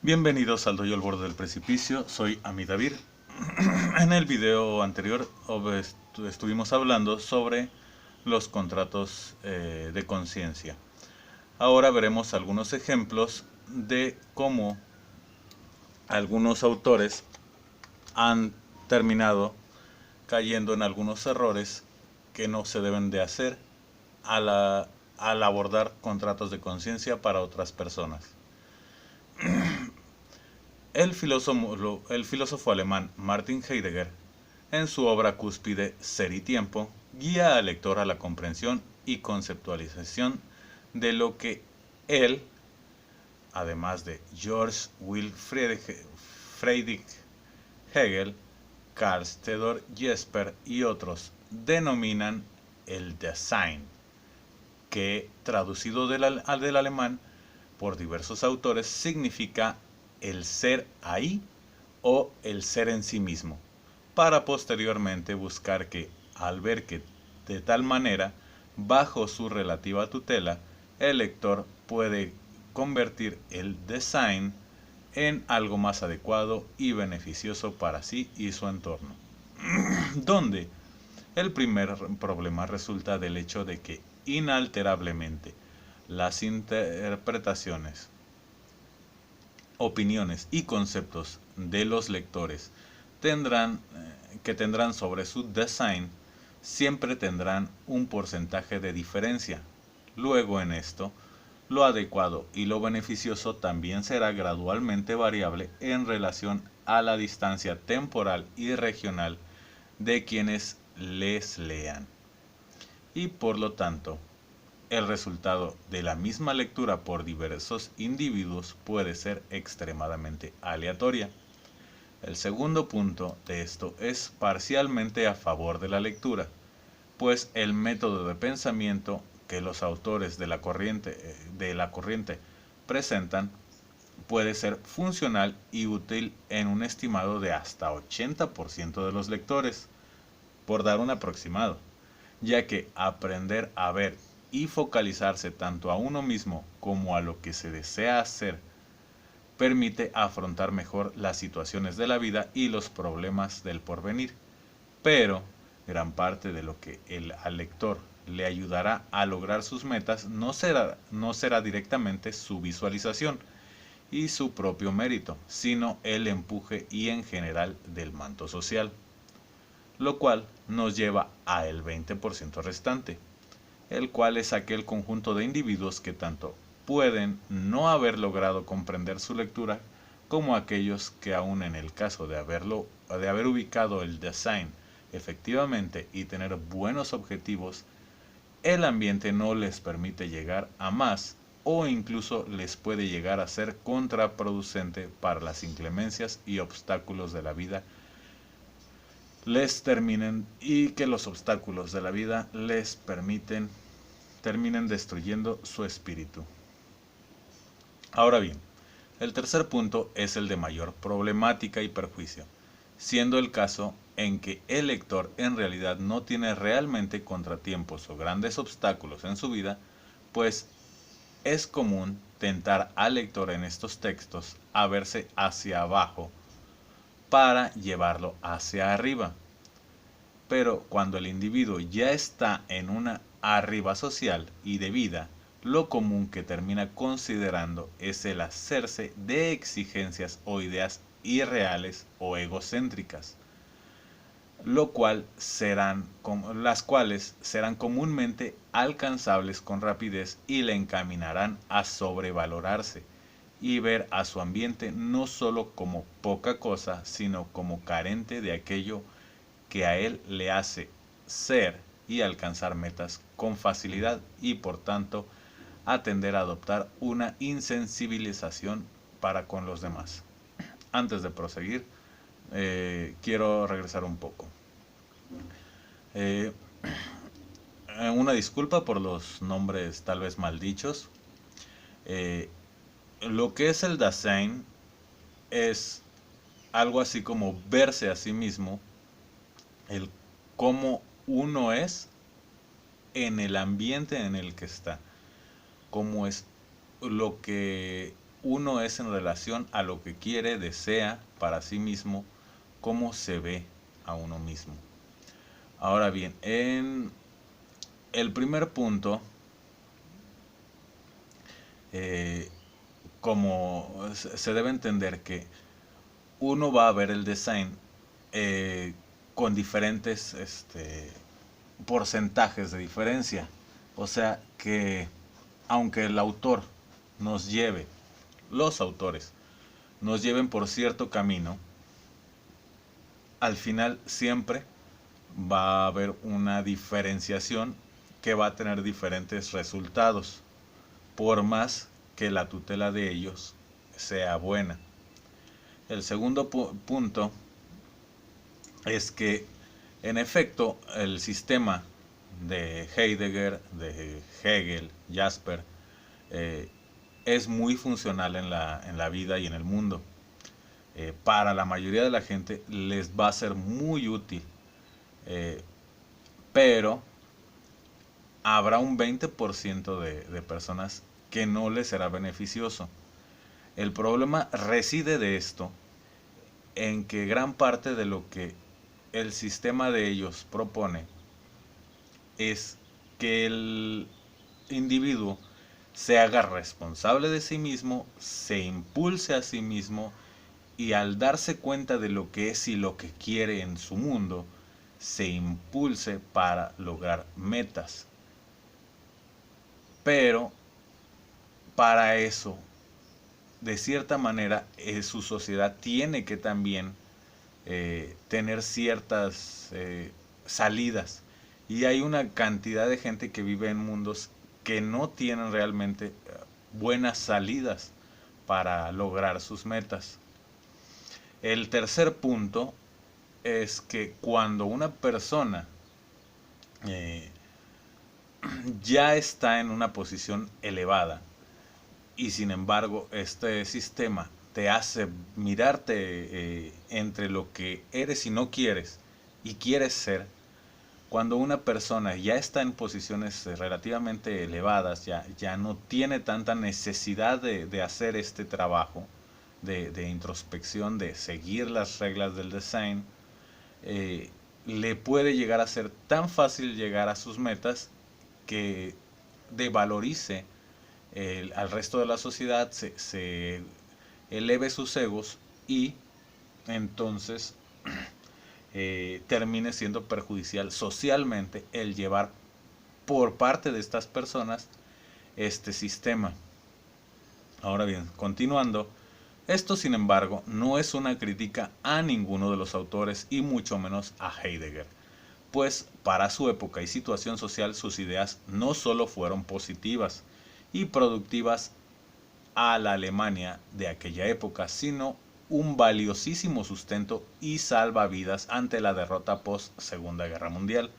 Bienvenidos al Dojo al Borde del Precipicio, soy Amidavir. En el video anterior estuvimos hablando sobre los contratos de conciencia. Ahora veremos algunos ejemplos de cómo algunos autores han terminado cayendo en algunos errores que no se deben de hacer al abordar contratos de conciencia para otras personas. El filósofo alemán Martin Heidegger, en su obra cúspide Ser y Tiempo, guía al lector a la comprensión y conceptualización de lo que él, además de George Friedrich Hegel, Carl Theodor Jesper y otros, denominan el Dasein, que traducido del alemán por diversos autores significa el ser ahí o el ser en sí mismo, para posteriormente buscar que, al ver que de tal manera, bajo su relativa tutela, el lector puede convertir el design en algo más adecuado y beneficioso para sí y su entorno. Donde el primer problema resulta del hecho de que inalterablemente las interpretaciones, opiniones y conceptos de los lectores que tendrán sobre su design siempre tendrán un porcentaje de diferencia. Luego en esto, lo adecuado y lo beneficioso también será gradualmente variable en relación a la distancia temporal y regional de quienes les lean. Y por lo tanto, el resultado de la misma lectura por diversos individuos puede ser extremadamente aleatoria. El segundo punto de esto es parcialmente a favor de la lectura, pues el método de pensamiento que los autores de la corriente presentan puede ser funcional y útil en un estimado de hasta 80% de los lectores, por dar un aproximado, ya que aprender a ver y focalizarse tanto a uno mismo como a lo que se desea hacer permite afrontar mejor las situaciones de la vida y los problemas del porvenir. Pero gran parte de lo que al lector le ayudará a lograr sus metas no será directamente su visualización y su propio mérito, sino el empuje y en general del manto social, lo cual nos lleva a el 20% restante, el cual es aquel conjunto de individuos que tanto pueden no haber logrado comprender su lectura como aquellos que aun en el caso de haber ubicado el design efectivamente y tener buenos objetivos, el ambiente no les permite llegar a más o incluso les puede llegar a ser contraproducente para las inclemencias y obstáculos de la vida y que los obstáculos de la vida terminen destruyendo su espíritu. Ahora bien, el tercer punto es el de mayor problemática y perjuicio, siendo el caso en que el lector en realidad no tiene realmente contratiempos o grandes obstáculos en su vida, pues es común tentar al lector en estos textos a verse hacia abajo para llevarlo hacia arriba. Pero cuando el individuo ya está en una arriba social y de vida, lo común que termina considerando es el hacerse de exigencias o ideas irreales o egocéntricas, las cuales serán comúnmente alcanzables con rapidez y le encaminarán a sobrevalorarse y ver a su ambiente no solo como poca cosa, sino como carente de aquello que a él le hace ser y alcanzar metas con facilidad y por tanto a tender a adoptar una insensibilización para con los demás. Antes de proseguir, quiero regresar un poco. Eh, una disculpa por los nombres tal vez mal dichos. Eh, lo que es el Dasein es algo así como verse a sí mismo, el cómo uno es en el ambiente en el que está, cómo es lo que uno es en relación a lo que quiere, desea para sí mismo, cómo se ve a uno mismo. Ahora bien, en el primer punto, como se debe entender que uno va a ver el design con diferentes porcentajes de diferencia. O sea que aunque el autor nos lleve, los autores nos lleven por cierto camino, al final siempre va a haber una diferenciación que va a tener diferentes resultados, por más que la tutela de ellos sea buena. El segundo punto es que, en efecto, el sistema de Heidegger, de Hegel, Jasper, es muy funcional en la vida y en el mundo. Para la mayoría de la gente les va a ser muy útil, pero habrá un 20% de personas que no les será beneficioso. El problema reside de esto en que gran parte de lo que el sistema de ellos propone es que el individuo se haga responsable de sí mismo, se impulse a sí mismo y al darse cuenta de lo que es y lo que quiere en su mundo, se impulse para lograr metas. Pero para eso, de cierta manera, su sociedad tiene que también tener ciertas salidas. Y hay una cantidad de gente que vive en mundos que no tienen realmente buenas salidas para lograr sus metas. El tercer punto es que cuando una persona ya está en una posición elevada y sin embargo este sistema te hace mirarte entre lo que eres y no quieres y quieres ser, cuando una persona ya está en posiciones relativamente elevadas, ya no tiene tanta necesidad de hacer este trabajo de introspección, de seguir las reglas del design, le puede llegar a ser tan fácil llegar a sus metas que devalorice al resto de la sociedad, se eleve sus egos y entonces termine siendo perjudicial socialmente el llevar por parte de estas personas este sistema. Ahora bien, continuando, esto sin embargo no es una crítica a ninguno de los autores y mucho menos a Heidegger, pues para su época y situación social sus ideas no solo fueron positivas y productivas a la Alemania de aquella época, sino un valiosísimo sustento y salvavidas ante la derrota post Segunda Guerra Mundial,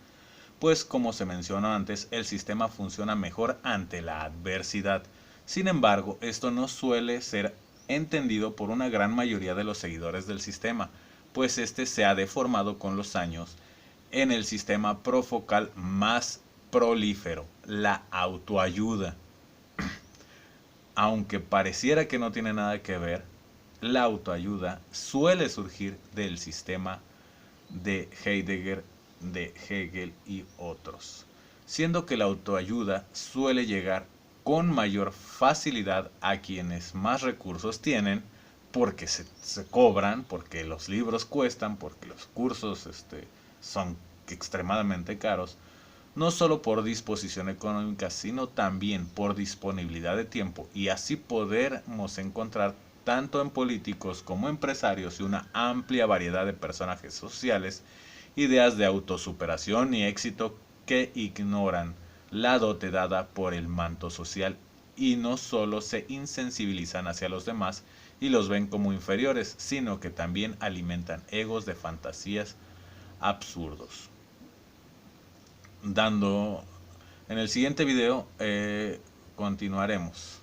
pues como se mencionó antes, el sistema funciona mejor ante la adversidad. Sin embargo, esto no suele ser entendido por una gran mayoría de los seguidores del sistema, pues este se ha deformado con los años en el sistema profocal más prolífero, la autoayuda. Aunque pareciera que no tiene nada que ver, la autoayuda suele surgir del sistema de Heidegger, de Hegel y otros, siendo que la autoayuda suele llegar con mayor facilidad a quienes más recursos tienen, porque se cobran, porque los libros cuestan, porque los cursos son extremadamente caros, no solo por disposición económica, sino también por disponibilidad de tiempo, y así podemos encontrar tanto en políticos como empresarios y una amplia variedad de personajes sociales ideas de autosuperación y éxito que ignoran la dote dada por el manto social y no solo se insensibilizan hacia los demás y los ven como inferiores, sino que también alimentan egos de fantasías absurdos. En el siguiente video continuaremos.